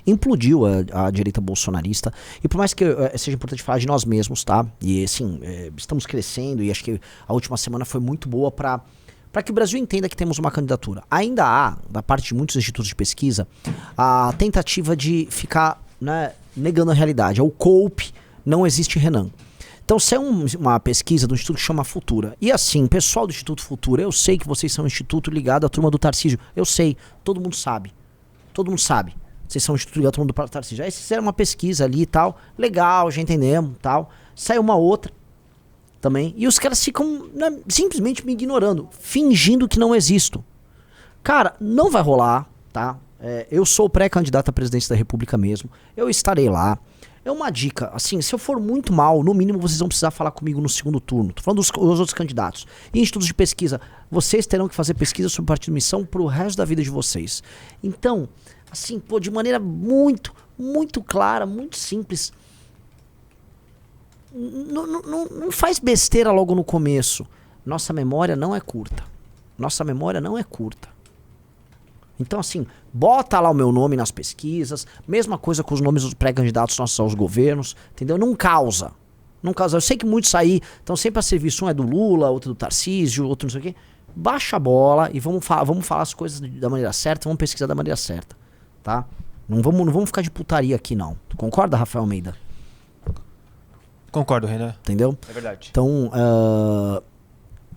implodiu a direita bolsonarista. E por mais que seja importante falar de nós mesmos, tá? E assim, estamos crescendo e acho que a última semana foi muito boa para que o Brasil entenda que temos uma candidatura. Ainda há, da parte de muitos institutos de pesquisa, a tentativa de ficar, né, negando a realidade. É o COPE, não existe Renan. Então, se é uma pesquisa do Instituto que chama Futura. E assim, pessoal do Instituto Futura, eu sei que vocês são um instituto ligado à turma do Tarcísio. Eu sei, todo mundo sabe. Todo mundo sabe. Vocês são um instituto ligado à turma do Tarcísio. Aí vocês fizeram uma pesquisa ali e tal. Legal, já entendemos tal. Saiu uma outra também. E os caras ficam, né, simplesmente me ignorando. Fingindo que não existo. Cara, não vai rolar, tá? Eu sou pré-candidato à presidência da República mesmo. Eu estarei lá. É uma dica, assim, se eu for muito mal, no mínimo vocês vão precisar falar comigo no segundo turno. Tô falando dos outros candidatos. E institutos de pesquisa, vocês terão que fazer pesquisa sobre o Partido Missão pro resto da vida de vocês. Então, assim, pô, de maneira muito, muito clara, muito simples. Não faz besteira logo no começo. Nossa memória não é curta. Nossa memória não é curta. Então, assim, bota lá o meu nome nas pesquisas, mesma coisa com os nomes dos pré-candidatos nossos aos governos, entendeu? Não causa. Não causa. Eu sei que muitos aí estão sempre a serviço, um é do Lula, outro do Tarcísio, outro não sei o quê. Baixa a bola e vamos falar as coisas da maneira certa, vamos pesquisar da maneira certa, tá? Não vamos ficar de putaria aqui, não. Tu concorda, Rafael Almeida? Concordo, Renan. Entendeu? É verdade. Então,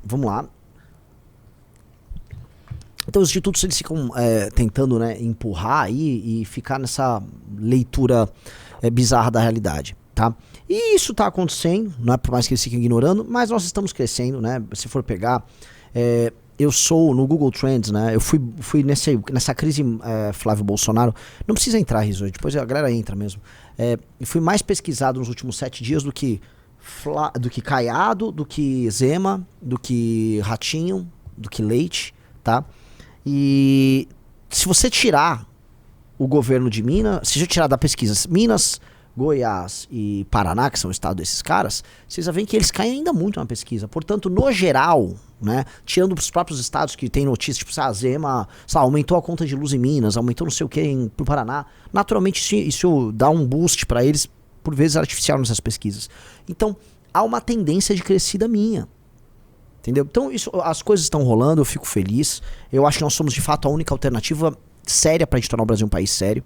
vamos lá. Então os institutos eles ficam tentando, né, empurrar aí e ficar nessa leitura bizarra da realidade, tá? E isso tá acontecendo, não é por mais que eles fiquem ignorando, mas nós estamos crescendo, né? Se for pegar, eu sou no Google Trends, né? Eu fui nessa crise Flávio Bolsonaro, não precisa entrar, Rizzo, depois a galera entra mesmo. Eu fui mais pesquisado nos últimos 7 dias do que Caiado, do que Zema, do que Ratinho, do que Leite, tá? E se você tirar o governo de Minas, se você tirar da pesquisa Minas, Goiás e Paraná, que são o estado desses caras, vocês já veem que eles caem ainda muito na pesquisa. Portanto, no geral, né, tirando os próprios estados que tem notícia, tipo, a Zema, aumentou a conta de luz em Minas, aumentou não sei o que no Paraná, naturalmente isso dá um boost para eles, por vezes artificial nessas pesquisas. Então, há uma tendência de crescida minha. Entendeu? Então, as coisas estão rolando, eu fico feliz. Eu acho que nós somos, de fato, a única alternativa séria pra gente tornar o Brasil um país sério.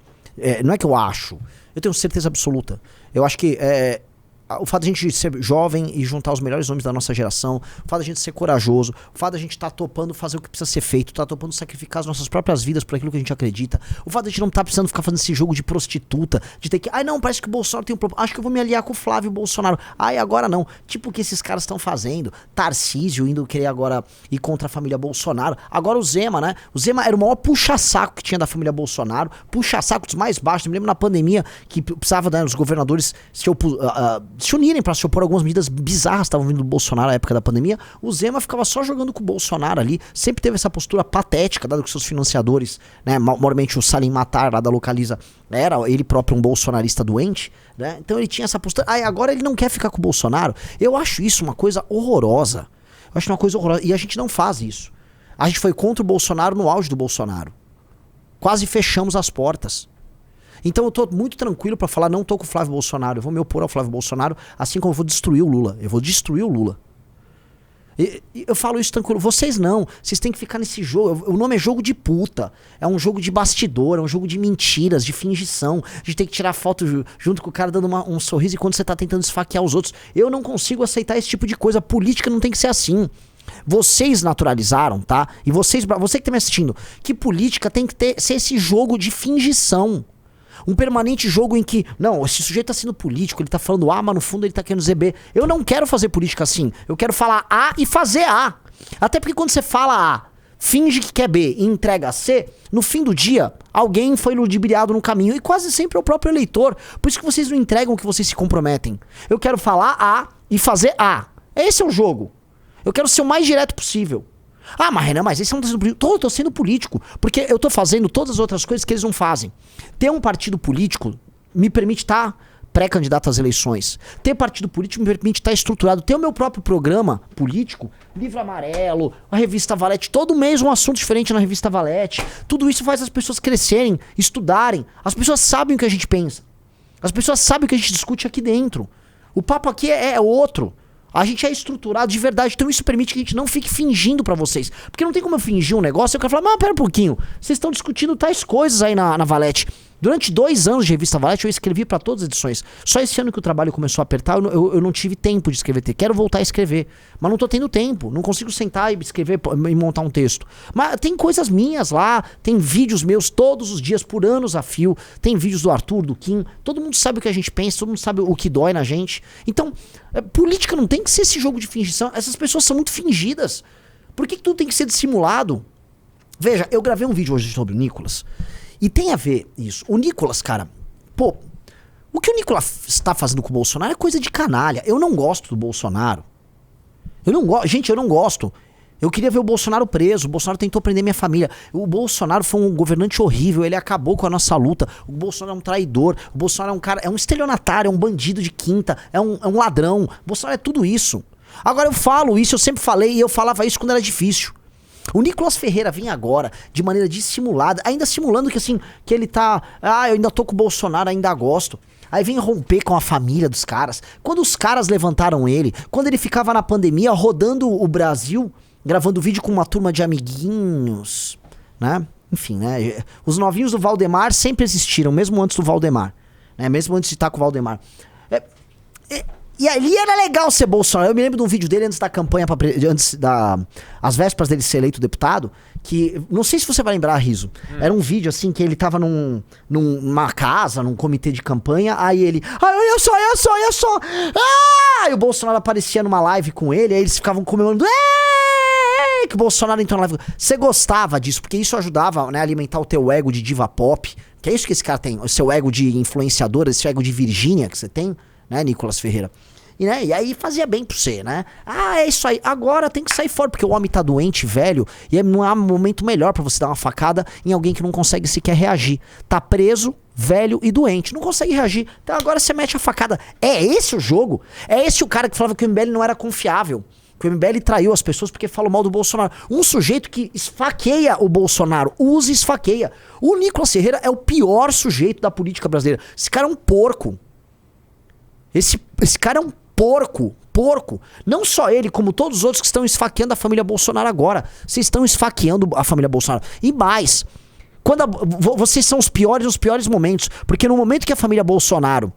Não é que eu acho, eu tenho certeza absoluta. Eu acho que o fato de a gente ser jovem e juntar os melhores nomes da nossa geração, o fato de a gente ser corajoso, o fato de a gente estar topando fazer o que precisa ser feito, tá topando sacrificar as nossas próprias vidas por aquilo que a gente acredita, o fato de a gente não estar precisando ficar fazendo esse jogo de prostituta, de ter que, não, parece que o Bolsonaro tem um problema, acho que eu vou me aliar com o Flávio Bolsonaro, agora não, tipo o que esses caras estão fazendo, Tarcísio indo querer agora ir contra a família Bolsonaro, agora o Zema, né, o Zema era o maior puxa-saco que tinha da família Bolsonaro, puxa-saco dos mais baixos, eu me lembro na pandemia que precisava, né, os governadores se unirem para se opor a algumas medidas bizarras que estavam vindo do Bolsonaro na época da pandemia. O Zema ficava só jogando com o Bolsonaro ali, sempre teve essa postura patética, dado que seus financiadores, né, normalmente o Salim Matar lá da Localiza era ele próprio um bolsonarista doente, né, então ele tinha essa postura, agora ele não quer ficar com o Bolsonaro. Eu acho isso uma coisa horrorosa, e a gente não faz isso. A gente foi contra o Bolsonaro no auge do Bolsonaro, quase fechamos as portas. Então eu tô muito tranquilo pra falar, não tô com o Flávio Bolsonaro, eu vou me opor ao Flávio Bolsonaro, assim como eu vou destruir o Lula. Eu vou destruir o Lula. Eu falo isso tranquilo, vocês não, vocês têm que ficar nesse jogo, o nome é jogo de puta, é um jogo de bastidor, é um jogo de mentiras, de fingição, de ter que tirar foto junto com o cara dando um sorriso enquanto você tá tentando esfaquear os outros. Eu não consigo aceitar esse tipo de coisa, política não tem que ser assim. Vocês naturalizaram, tá? E você que tá me assistindo, que política tem que ser esse jogo de fingição. Um permanente jogo em que, não, esse sujeito tá sendo político, ele tá falando A, mas no fundo ele tá querendo dizer B. Eu não quero fazer política assim. Eu quero falar A e fazer A. Até porque quando você fala A, finge que quer B e entrega C, no fim do dia, alguém foi ludibriado no caminho. E quase sempre é o próprio eleitor. Por isso que vocês não entregam o que vocês se comprometem. Eu quero falar A e fazer A. Esse é o jogo. Eu quero ser o mais direto possível. Mas Renan, mas esse é um desafio. Tô sendo político, porque eu tô fazendo todas as outras coisas que eles não fazem. Ter um partido político me permite estar pré-candidato às eleições. Ter partido político me permite estar estruturado. Ter o meu próprio programa político, Livro Amarelo, a Revista Valete, todo mês um assunto diferente na Revista Valete. Tudo isso faz as pessoas crescerem, estudarem. As pessoas sabem o que a gente pensa. As pessoas sabem o que a gente discute aqui dentro. O papo aqui é outro. A gente é estruturado de verdade, então isso permite que a gente não fique fingindo pra vocês. Porque não tem como eu fingir um negócio e eu quero falar, mas pera um pouquinho, vocês estão discutindo tais coisas aí na Valete. Durante 2 anos de Revista Valete eu escrevi pra todas as edições. Só esse ano que o trabalho começou a apertar, eu não tive tempo de escrever. Quero voltar a escrever, mas não tô tendo tempo. Não consigo sentar e escrever e montar um texto. Mas tem coisas minhas lá, tem vídeos meus todos os dias, por anos a fio. Tem vídeos do Arthur, do Kim. Todo mundo sabe o que a gente pensa, todo mundo sabe o que dói na gente. Então, política não tem que ser esse jogo de fingição. Essas pessoas são muito fingidas. Por que tudo tem que ser dissimulado? Veja, eu gravei um vídeo hoje sobre o Nicolas. E tem a ver isso. O Nicolas, cara, pô, o que o Nicolas está fazendo com o Bolsonaro é coisa de canalha. Eu não gosto do Bolsonaro. Gente, eu não gosto. Eu queria ver o Bolsonaro preso. O Bolsonaro tentou prender minha família. O Bolsonaro foi um governante horrível. Ele acabou com a nossa luta. O Bolsonaro é um traidor. O Bolsonaro é um cara, é um estelionatário, é um bandido de quinta, é um ladrão. O Bolsonaro é tudo isso. Agora eu falo isso, eu sempre falei e eu falava isso quando era difícil. O Nicolas Ferreira vem agora de maneira dissimulada, ainda simulando que assim, que ele tá, eu ainda tô com o Bolsonaro, ainda gosto. Aí vem romper com a família dos caras. Quando os caras levantaram ele, quando ele ficava na pandemia rodando o Brasil, gravando vídeo com uma turma de amiguinhos, né? Enfim, né? Os novinhos do Valdemar sempre existiram, mesmo antes do Valdemar, né? Mesmo antes de estar com o Valdemar. E ali era legal ser Bolsonaro. Eu me lembro de um vídeo dele antes da campanha, às vésperas dele ser eleito deputado, que, não sei se você vai lembrar, Riso, era um vídeo assim, que ele tava numa casa, num comitê de campanha, aí ele, olha só, e o Bolsonaro aparecia numa live com ele, aí eles ficavam comemorando, que o Bolsonaro entrou na live. Você gostava disso, porque isso ajudava, né, a alimentar o teu ego de diva pop, que é isso que esse cara tem, o seu ego de influenciadora, esse ego de Virgínia que você tem, né, Nicolas Ferreira. E aí fazia bem pra você, né? É isso aí. Agora tem que sair fora, porque o homem tá doente, velho, e não há momento melhor pra você dar uma facada em alguém que não consegue sequer reagir. Tá preso, velho e doente. Não consegue reagir. Então agora você mete a facada. É esse o jogo? É esse o cara que falava que o MBL não era confiável? Que o MBL traiu as pessoas porque falou mal do Bolsonaro. Um sujeito que esfaqueia o Bolsonaro, usa e esfaqueia. O Nicolas Ferreira é o pior sujeito da política brasileira. Esse cara é um porco. Esse cara é um porco. Não só ele, como todos os outros que estão esfaqueando a família Bolsonaro agora. Vocês estão esfaqueando a família Bolsonaro. E mais, vocês são os piores momentos. Porque no momento que a família Bolsonaro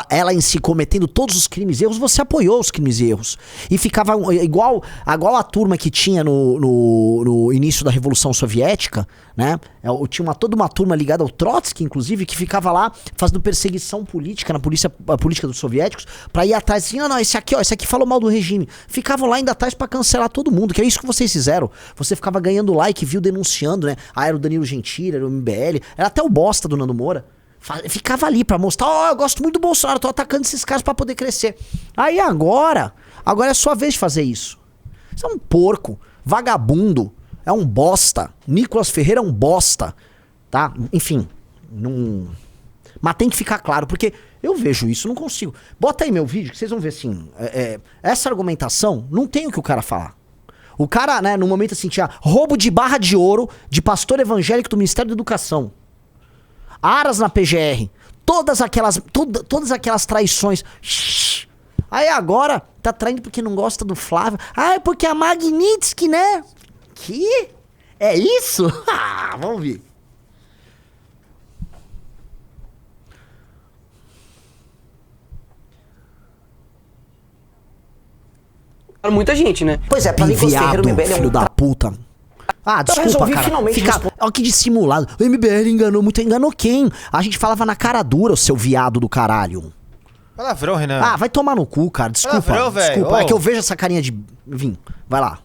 ela em si cometendo todos os crimes e erros, você apoiou os crimes e erros. E ficava igual a turma que tinha no início da Revolução Soviética, né? Tinha toda uma turma ligada ao Trotsky, inclusive, que ficava lá fazendo perseguição política na política dos soviéticos, pra ir atrás assim, não, esse aqui falou mal do regime. Ficavam lá indo atrás pra cancelar todo mundo, que é isso que vocês fizeram. Você ficava ganhando like, viu, denunciando, né? Era o Danilo Gentili, era o MBL, era até o bosta do Nando Moura. Ficava ali pra mostrar, eu gosto muito do Bolsonaro, tô atacando esses caras pra poder crescer. Aí agora é sua vez de fazer isso. Você é um porco, vagabundo, é um bosta. Nicolas Ferreira é um bosta, tá? Enfim, mas tem que ficar claro, porque eu vejo isso, não consigo. Bota aí meu vídeo que vocês vão ver assim, essa argumentação, não tem o que o cara falar. O cara, né, no momento assim, tinha roubo de barra de ouro de pastor evangélico do Ministério da Educação. Aras na PGR, todas aquelas traições. Aí agora tá traindo porque não gosta do Flávio. É porque a Magnitsky, né? Que? É isso? Vamos ver. Muita gente, né? Pois é, pra Nicolas Ferreira, o MBL é um filho da puta. Desculpa, cara. Finalmente olha que dissimulado. O MBL enganou muito. Enganou quem? A gente falava na cara dura, o seu viado do caralho. Palavrão, Renan. Vai tomar no cu, cara. Desculpa. Desculpa. É que eu vejo essa carinha de... Vim, vai lá.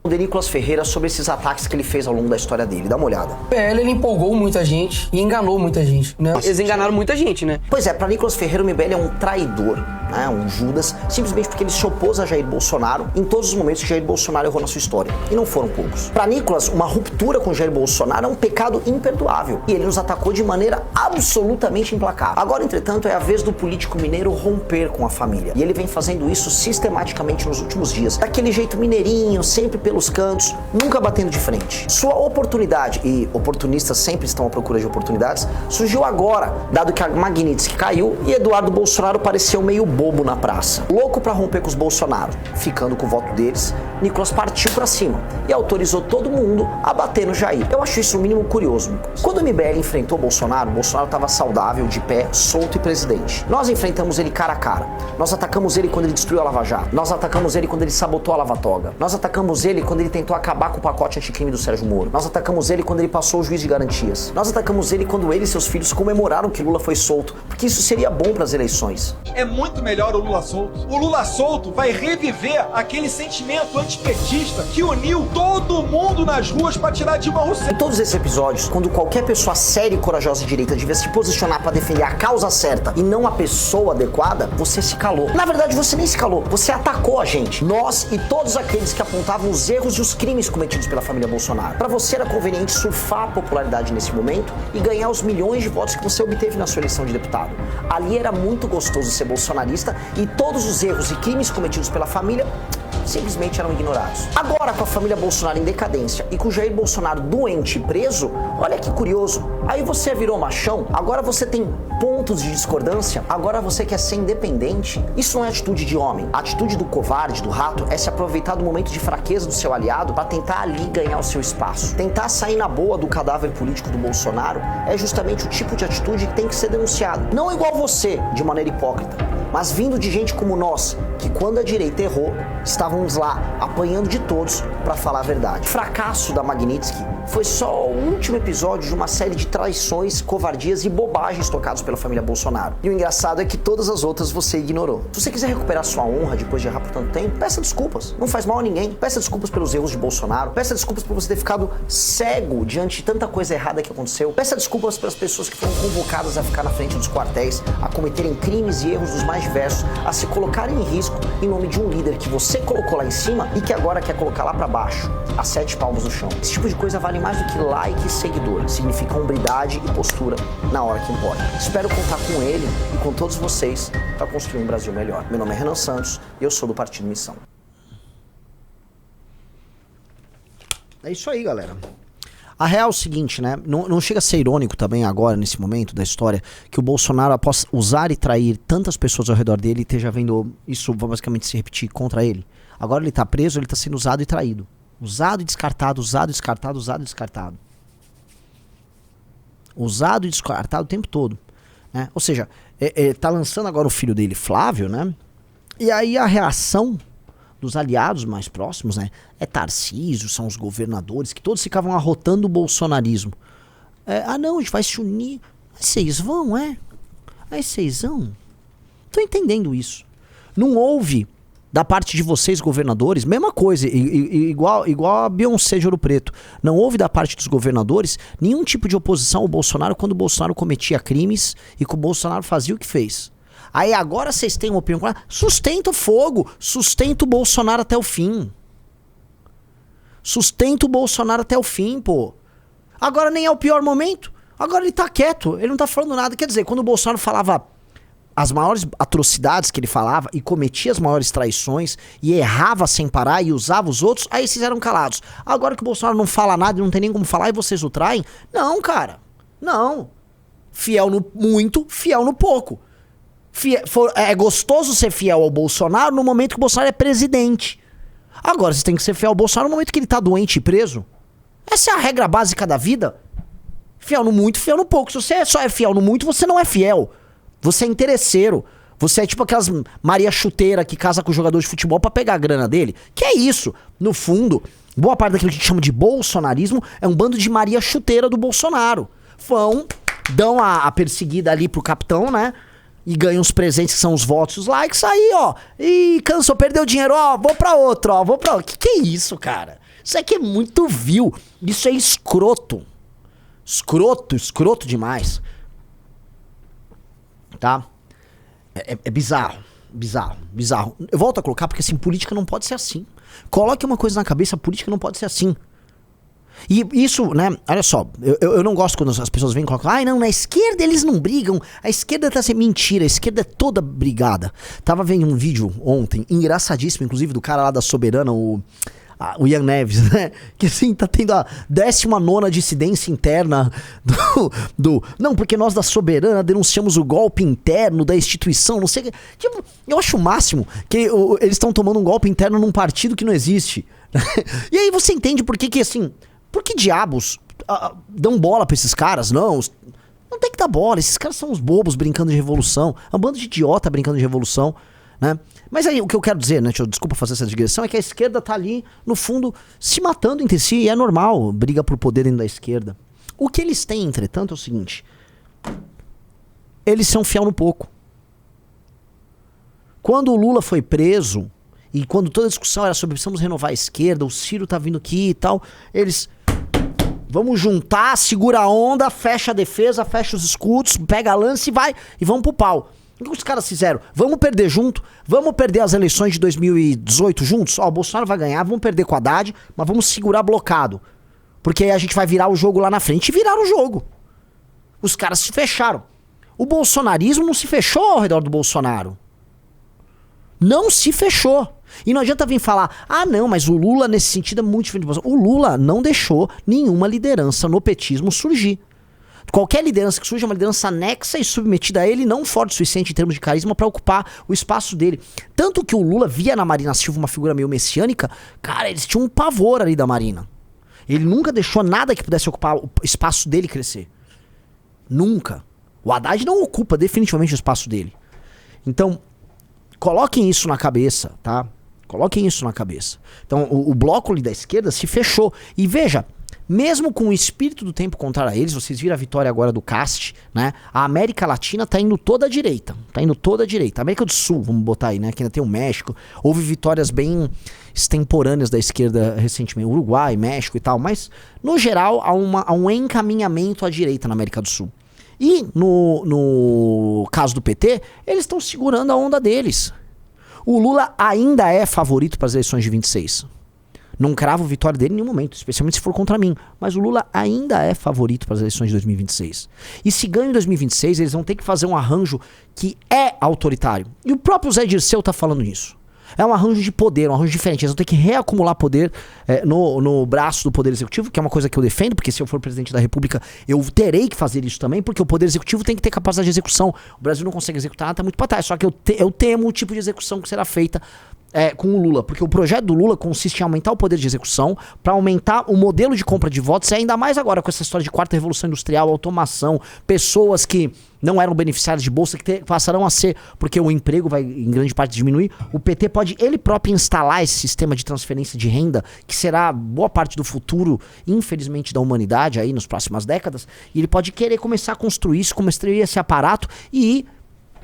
O Nicolas Ferreira sobre esses ataques que ele fez ao longo da história dele. Dá uma olhada. O MBL, ele empolgou muita gente e enganou muita gente, né? Eles enganaram muita gente, né? Pois é, pra Nicolas Ferreira, o MBL é um traidor. né, um Judas, simplesmente porque ele se opôs a Jair Bolsonaro em todos os momentos que Jair Bolsonaro errou na sua história. E não foram poucos. Para Nicolas, uma ruptura com Jair Bolsonaro é um pecado imperdoável. E ele nos atacou de maneira absolutamente implacável. Agora, entretanto, é a vez do político mineiro romper com a família. E ele vem fazendo isso sistematicamente nos últimos dias. Daquele jeito mineirinho, sempre pelos cantos, nunca batendo de frente. Sua oportunidade, e oportunistas sempre estão à procura de oportunidades, surgiu agora, dado que a Magnitsky caiu e Eduardo Bolsonaro pareceu meio bobo na praça. Louco pra romper com os Bolsonaro, ficando com o voto deles, Nicolas partiu pra cima e autorizou todo mundo a bater no Jair. Eu acho isso no mínimo curioso. Quando o MBL enfrentou Bolsonaro estava saudável, de pé, solto e presidente. Nós enfrentamos ele cara a cara. Nós atacamos ele quando ele destruiu a Lava Jato. Nós atacamos ele quando ele sabotou a Lava Toga. Nós atacamos ele quando ele tentou acabar com o pacote anticrime do Sérgio Moro. Nós atacamos ele quando ele passou o juiz de garantias. Nós atacamos ele quando ele e seus filhos comemoraram que Lula foi solto, porque isso seria bom para as eleições. É muito melhor o Lula solto. O Lula solto vai reviver aquele sentimento antipetista que uniu todo mundo nas ruas para tirar Dilma Rousseff. Em todos esses episódios, quando qualquer pessoa séria e corajosa de direita devia se posicionar para defender a causa certa e não a pessoa adequada, você se calou. Na verdade, você nem se calou, você atacou a gente. Nós e todos aqueles que apontavam os erros e os crimes cometidos pela família Bolsonaro. Para você era conveniente surfar a popularidade nesse momento e ganhar os milhões de votos que você obteve na sua eleição de deputado. Ali era muito gostoso ser bolsonarista e todos os erros e crimes cometidos pela família simplesmente eram ignorados. Agora, com a família Bolsonaro em decadência e com o Jair Bolsonaro doente e preso, olha que curioso, aí você virou machão, agora você tem pontos de discordância, agora você quer ser independente. Isso não é atitude de homem. A atitude do covarde, do rato, é se aproveitar do momento de fraqueza do seu aliado para tentar ali ganhar o seu espaço. Tentar sair na boa do cadáver político do Bolsonaro é justamente o tipo de atitude que tem que ser denunciado. Não igual você, de maneira hipócrita, mas vindo de gente como nós, que quando a direita errou, estávamos lá apanhando de todos para falar a verdade. O fracasso da Magnitsky foi só o último episódio de uma série de traições, covardias e bobagens tocados pela família Bolsonaro. E o engraçado é que todas as outras você ignorou. Se você quiser recuperar sua honra depois de errar por tanto tempo, peça desculpas. Não faz mal a ninguém. Peça desculpas pelos erros de Bolsonaro. Peça desculpas por você ter ficado cego diante de tanta coisa errada que aconteceu. Peça desculpas pelas pessoas que foram convocadas a ficar na frente dos quartéis, a cometerem crimes e erros dos mais diversos, a se colocarem em risco em nome de um líder que você colocou lá em cima e que agora quer colocar lá pra baixo, a 7 palmos no chão. Esse tipo de coisa vale mais do que like e seguidor. Significa hombridade e postura na hora que importa. Espero contar com ele e com todos vocês para construir um Brasil melhor. Meu nome é Renan Santos e eu sou do Partido Missão. É isso aí, galera. A real é o seguinte, né? Não chega a ser irônico também agora, nesse momento da história, que o Bolsonaro, após usar e trair tantas pessoas ao redor dele, esteja vendo isso basicamente se repetir contra ele. Agora ele tá preso, ele tá sendo usado e traído. Usado e descartado, usado e descartado, usado e descartado. Usado e descartado o tempo todo. Né? Ou seja, tá lançando agora o filho dele, Flávio, né? E aí a reação dos aliados mais próximos, né? É Tarcísio, são os governadores, que todos ficavam arrotando o bolsonarismo. Não, a gente vai se unir. Vocês vão, Aí vocês vão. Tô entendendo isso. Não houve, da parte de vocês, governadores, mesma coisa, igual a Beyoncé de Ouro Preto. Não houve da parte dos governadores nenhum tipo de oposição ao Bolsonaro quando o Bolsonaro cometia crimes e que o Bolsonaro fazia o que fez. Aí agora vocês têm uma opinião, sustenta o fogo, sustenta o Bolsonaro até o fim. Sustenta o Bolsonaro até o fim, pô. Agora nem é o pior momento, agora ele tá quieto, ele não tá falando nada. Quer dizer, quando o Bolsonaro falava as maiores atrocidades que ele falava e cometia as maiores traições e errava sem parar e usava os outros, aí vocês eram calados. Agora que o Bolsonaro não fala nada e não tem nem como falar e vocês o traem, não, cara, não. Fiel no muito, fiel no pouco. É gostoso ser fiel ao Bolsonaro no momento que o Bolsonaro é presidente. Agora você tem que ser fiel ao Bolsonaro no momento que ele tá doente e preso. Essa é a regra básica da vida. Fiel no muito, fiel no pouco. Se você só é fiel no muito, você não é fiel. Você é interesseiro. Você é tipo aquelas Maria Chuteira que casa com o jogador de futebol pra pegar a grana dele. Que é isso? No fundo, boa parte daquilo que a gente chama de bolsonarismo é um bando de Maria Chuteira do Bolsonaro. Dão a perseguida ali pro capitão, né? E ganham os presentes que são os votos e os likes, aí, ó. E cansou, perdeu dinheiro, ó. Vou pra outro, ó. Vou pra outro. Que é isso, cara? Isso aqui é muito vil. Isso é escroto. Escroto demais. Tá? É bizarro. Bizarro. Eu volto a colocar porque assim, política não pode ser assim. Coloque uma coisa na cabeça, política não pode ser assim. E isso, né, olha só, eu não gosto quando as pessoas vêm e colocam, não, na esquerda eles não brigam, a esquerda tá sendo mentira, a esquerda é toda brigada. Tava vendo um vídeo ontem, engraçadíssimo, inclusive do cara lá da Soberana, o Ian Neves, né, que assim, tá tendo a 19ª dissidência interna não, porque nós da Soberana denunciamos o golpe interno da instituição, não sei o que, tipo, eu acho o máximo que eles estão tomando um golpe interno num partido que não existe. E aí você entende por que assim, por que diabos dão bola pra esses caras? Não tem que dar bola, esses caras são uns bobos brincando de revolução, é um bando de idiota brincando de revolução, né? Mas aí o que eu quero dizer, né, desculpa fazer essa digressão, é que a esquerda tá ali, no fundo, se matando entre si, e é normal, briga por poder dentro da esquerda. O que eles têm, entretanto, é o seguinte, eles são fiel no pouco. Quando o Lula foi preso, e quando toda a discussão era sobre precisamos renovar a esquerda, o Ciro tá vindo aqui e tal, eles... Vamos juntar, segura a onda, fecha a defesa, fecha os escudos, pega a lança e vai, e vamos pro pau. O que os caras fizeram? Vamos perder junto, vamos perder as eleições de 2018 juntos? O Bolsonaro vai ganhar, vamos perder com a Haddad, mas vamos segurar blocado. Porque aí a gente vai virar o jogo lá na frente. E viraram o jogo. Os caras se fecharam. O bolsonarismo não se fechou ao redor do Bolsonaro. Não se fechou. E não adianta vir falar, não, mas o Lula nesse sentido é muito diferente do Bolsonaro. O Lula não deixou nenhuma liderança no petismo surgir. Qualquer liderança que surja é uma liderança anexa e submetida a ele, não forte o suficiente em termos de carisma para ocupar o espaço dele. Tanto que o Lula via na Marina Silva uma figura meio messiânica, cara, eles tinham um pavor ali da Marina. Ele nunca deixou nada que pudesse ocupar o espaço dele crescer. Nunca. O Haddad não ocupa definitivamente o espaço dele. Então, coloquem isso na cabeça, tá? Coloquem isso na cabeça. Então, o bloco ali da esquerda se fechou. E veja, mesmo com o espírito do tempo contrário a eles, vocês viram a vitória agora do Cast, né? A América Latina tá indo toda à direita. Tá indo toda à direita. A América do Sul, vamos botar aí, né? Que ainda tem o México. Houve vitórias bem extemporâneas da esquerda recentemente. Uruguai, México e tal. Mas, no geral, há um encaminhamento à direita na América do Sul. E, no caso do PT, eles estão segurando a onda deles. O Lula ainda é favorito para as eleições de 26. Não cravo vitória dele em nenhum momento, especialmente se for contra mim. Mas o Lula ainda é favorito para as eleições de 2026. E se ganham em 2026, eles vão ter que fazer um arranjo que é autoritário. E o próprio Zé Dirceu tá falando isso. É um arranjo de poder, um arranjo diferente. Eles vão ter que reacumular poder no braço do Poder Executivo, que é uma coisa que eu defendo, porque se eu for presidente da República, eu terei que fazer isso também, porque o Poder Executivo tem que ter capacidade de execução. O Brasil não consegue executar nada, tá muito pra trás. Só que eu temo o tipo de execução que será feita com o Lula, porque o projeto do Lula consiste em aumentar o poder de execução para aumentar o modelo de compra de votos, e ainda mais agora com essa história de quarta revolução industrial, automação, pessoas que não eram beneficiários de bolsa, que passarão a ser, porque o emprego vai em grande parte diminuir. O PT pode ele próprio instalar esse sistema de transferência de renda, que será boa parte do futuro, infelizmente, da humanidade aí nas próximas décadas, e ele pode querer começar a construir isso, construir esse aparato e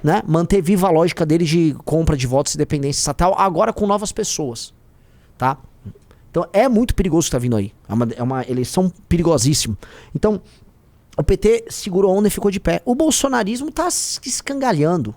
né, manter viva a lógica dele de compra de votos e dependência estatal, agora com novas pessoas, tá? Então é muito perigoso o que tá vindo aí. É uma eleição perigosíssima. Então, o PT segurou a onda e ficou de pé. O bolsonarismo tá se escangalhando.